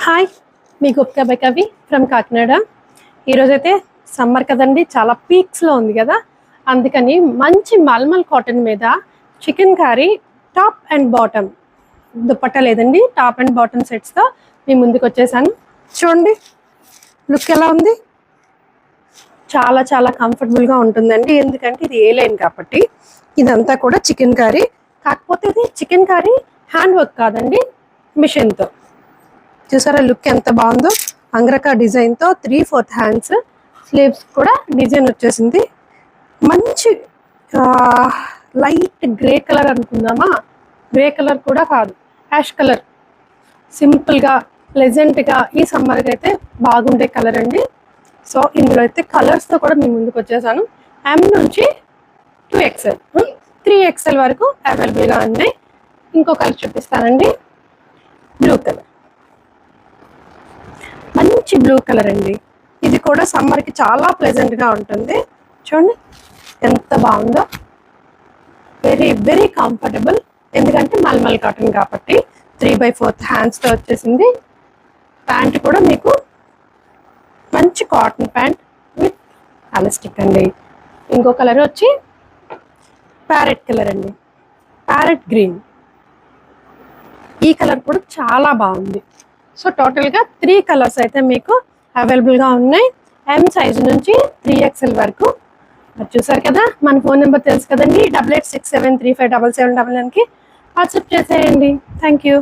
Hi, me Gupta by కవి from Kakinada. ఈరోజైతే summer కదండి, చాలా పీక్స్లో ఉంది కదా, అందుకని మంచి మల్మల్ కాటన్ మీద chicken curry top and bottom dupatta లేదండి, టాప్ అండ్ బాటమ్ సెట్స్తో మీ ముందుకు వచ్చేసాను. చూడండి లుక్ ఎలా ఉంది. చాలా చాలా కంఫర్టబుల్గా ఉంటుందండి, ఎందుకంటే ఇది ఏ లైన్ కాబట్టి. ఇదంతా కూడా చికెన్ కర్రీ, కాకపోతే ఇది చికెన్ కర్రీ హ్యాండ్ వర్క్ కాదండి, మిషన్తో. చూసారా లుక్ ఎంత బాగుందో. అంగ్రకా డిజైన్తో 3/4 హ్యాండ్స్, స్లీవ్స్ కూడా డిజైన్ వచ్చేసింది. మంచి లైట్ గ్రే కలర్ అనుకుందామా, గ్రే కలర్ కూడా కాదు, యాష్ కలర్. సింపుల్గా ప్లెజెంట్గా ఈ సమ్మర్కి అయితే బాగుండే కలర్ అండి. సో ఇందులో అయితే కలర్స్తో కూడా మీ ముందుకు వచ్చేసాను. M నుంచి 2XL 3XL వరకు అవైలబుల్గా ఉన్నాయి. ఇంకో కలర్ చూపిస్తానండి, బ్లూ కలర్. మంచి బ్లూ కలర్ అండి, ఇది కూడా సమ్మర్కి చాలా ప్లెజెంట్గా ఉంటుంది. చూడండి ఎంత బాగుందో, వెరీ వెరీ కంఫర్టబుల్. ఎందుకంటే మల్మల్ కాటన్ కాబట్టి 3/4 హ్యాండ్స్తో వచ్చేసింది. ప్యాంట్ కూడా మీకు మంచి కాటన్ ప్యాంట్ విత్ ఎలాస్టిక్ అండి. ఇంకో కలర్ వచ్చి ప్యారెట్ కలర్ అండి, ప్యారెట్ గ్రీన్. ఈ కలర్ కూడా చాలా బాగుంది. సో టోటల్గా 3 కలర్స్ అయితే మీకు అవైలబుల్గా ఉన్నాయి, M సైజు నుంచి 3XL వరకు. మరి చూసారు కదా, మన ఫోన్ నెంబర్ తెలుసు కదండి, 8867357799కి వాట్సాప్ చేసేయండి. Thank you.